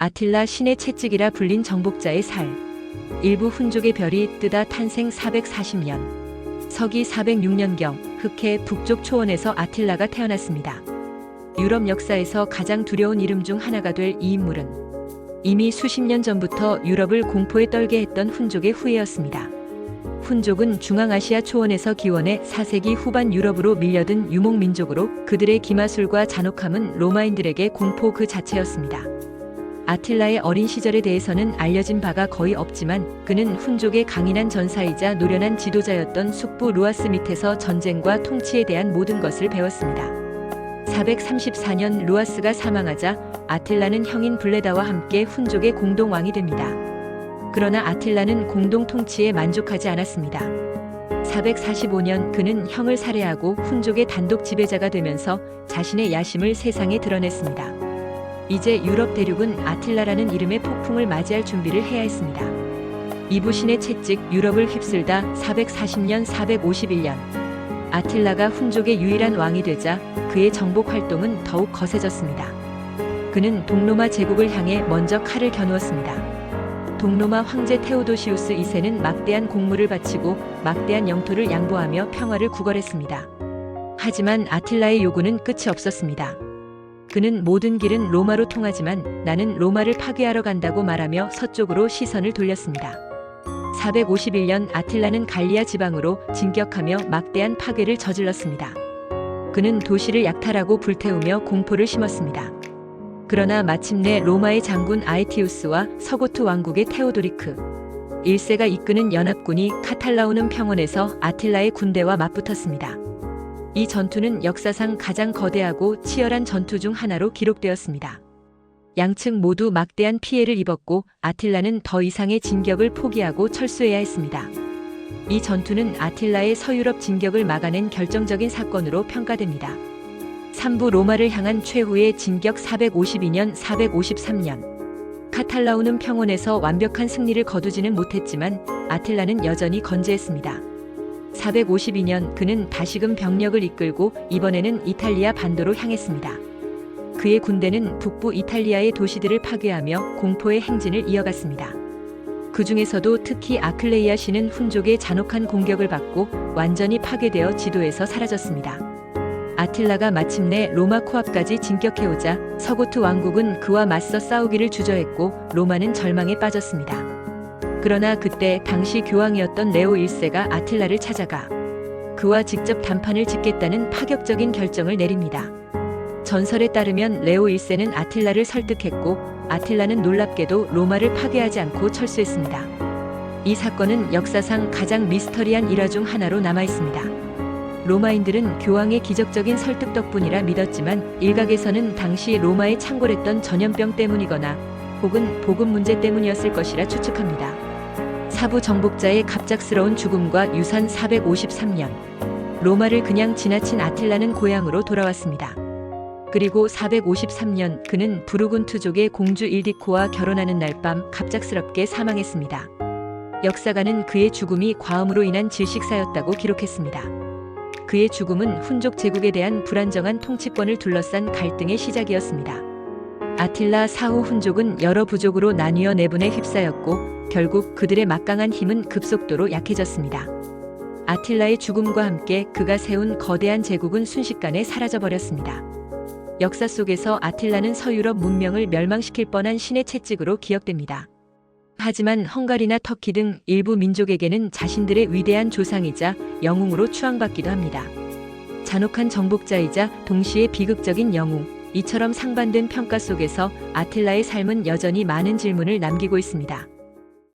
아틸라 신의 채찍이라 불린 정복자의 살. 일부 훈족의 별이 뜨다 탄생 440년. 서기 406년경 흑해 북쪽 초원에서 아틸라가 태어났습니다. 유럽 역사에서 가장 두려운 이름 중 하나가 될 이 인물은 이미 수십 년 전부터 유럽을 공포에 떨게 했던 훈족의 후예였습니다. 훈족은 중앙아시아 초원에서 기원해 4세기 후반 유럽으로 밀려든 유목민족으로 그들의 기마술과 잔혹함은 로마인들에게 공포 그 자체였습니다. 아틸라의 어린 시절에 대해서는 알려진 바가 거의 없지만 그는 훈족의 강인한 전사이자 노련한 지도자였던 숙부 루아스 밑에서 전쟁과 통치에 대한 모든 것을 배웠습니다. 434년 루아스가 사망하자 아틸라는 형인 블레다와 함께 훈족의 공동왕이 됩니다. 그러나 아틸라는 공동 통치에 만족하지 않았습니다. 445년 그는 형을 살해하고 훈족의 단독 지배자가 되면서 자신의 야심을 세상에 드러냈습니다. 이제 유럽 대륙은 아틸라라는 이름의 폭풍을 맞이할 준비를 해야 했습니다. 이부신의 채찍 유럽을 휩쓸다 440년 451년 아틸라가 훈족의 유일한 왕이 되자 그의 정복 활동은 더욱 거세졌습니다. 그는 동로마 제국을 향해 먼저 칼을 겨누었습니다. 동로마 황제 테오도시우스 2세는 막대한 공물을 바치고 막대한 영토를 양보하며 평화를 구걸했습니다. 하지만 아틸라의 요구는 끝이 없었습니다. 그는 모든 길은 로마로 통하지만 나는 로마를 파괴하러 간다고 말하며 서쪽으로 시선을 돌렸습니다. 451년 아틸라는 갈리아 지방으로 진격하며 막대한 파괴를 저질렀습니다. 그는 도시를 약탈하고 불태우며 공포를 심었습니다. 그러나 마침내 로마의 장군 아에티우스와 서고트 왕국의 테오도리크 1세가 이끄는 연합군이 카탈라우는 평원에서 아틸라의 군대와 맞붙었습니다. 이 전투는 역사상 가장 거대하고 치열한 전투 중 하나로 기록되었습니다. 양측 모두 막대한 피해를 입었고 아틸라는 더 이상의 진격을 포기하고 철수해야 했습니다. 이 전투는 아틸라의 서유럽 진격을 막아낸 결정적인 사건으로 평가됩니다. 삼부 로마를 향한 최후의 진격 452년 453년 카탈라우는 평원에서 완벽한 승리를 거두지는 못했지만 아틸라는 여전히 건재했습니다. 452년 그는 다시금 병력을 이끌고 이번에는 이탈리아 반도로 향했습니다. 그의 군대는 북부 이탈리아의 도시들을 파괴하며 공포의 행진을 이어갔습니다. 그 중에서도 특히 아클레이아 시는 훈족의 잔혹한 공격을 받고 완전히 파괴되어 지도에서 사라졌습니다. 아틸라가 마침내 로마 코앞까지 진격해오자 서고트 왕국은 그와 맞서 싸우기를 주저했고 로마는 절망에 빠졌습니다. 그러나 그때 당시 교황이었던 레오 1세가 아틸라를 찾아가 그와 직접談판을 짓겠다는 파격적인 결정을 내립니다. 전설에 따르면 레오 1세는 아틸라를 설득했고 아틸라는 놀랍게도 로마를 파괴하지 않고 철수했습니다. 이 사건은 역사상 가장 미스터리한 일화 중 하나로 남아있습니다. 로마인들은 교황의 기적적인 설득 덕분이라 믿었지만 일각에서는 당시 로마에 창궐했던 전염병 때문이거나 혹은 보급 문제 때문이었을 것이라 추측합니다. 사부 정복자의 갑작스러운 죽음과 유산 453년 로마를 그냥 지나친 아틸라는 고향으로 돌아왔습니다. 그리고 453년 그는 부르군투족의 공주 일디코와 결혼하는 날 밤 갑작스럽게 사망했습니다. 역사가는 그의 죽음이 과음으로 인한 질식사였다고 기록했습니다. 그의 죽음은 훈족 제국에 대한 불안정한 통치권을 둘러싼 갈등의 시작이었습니다. 아틸라 사후 훈족은 여러 부족으로 나뉘어 내분에 휩싸였고 결국 그들의 막강한 힘은 급속도로 약해졌습니다. 아틸라의 죽음과 함께 그가 세운 거대한 제국은 순식간에 사라져버렸습니다. 역사 속에서 아틸라는 서유럽 문명을 멸망시킬 뻔한 신의 채찍으로 기억됩니다. 하지만 헝가리나 터키 등 일부 민족에게는 자신들의 위대한 조상이자 영웅으로 추앙받기도 합니다. 잔혹한 정복자이자 동시에 비극적인 영웅, 이처럼 상반된 평가 속에서 아틸라의 삶은 여전히 많은 질문을 남기고 있습니다.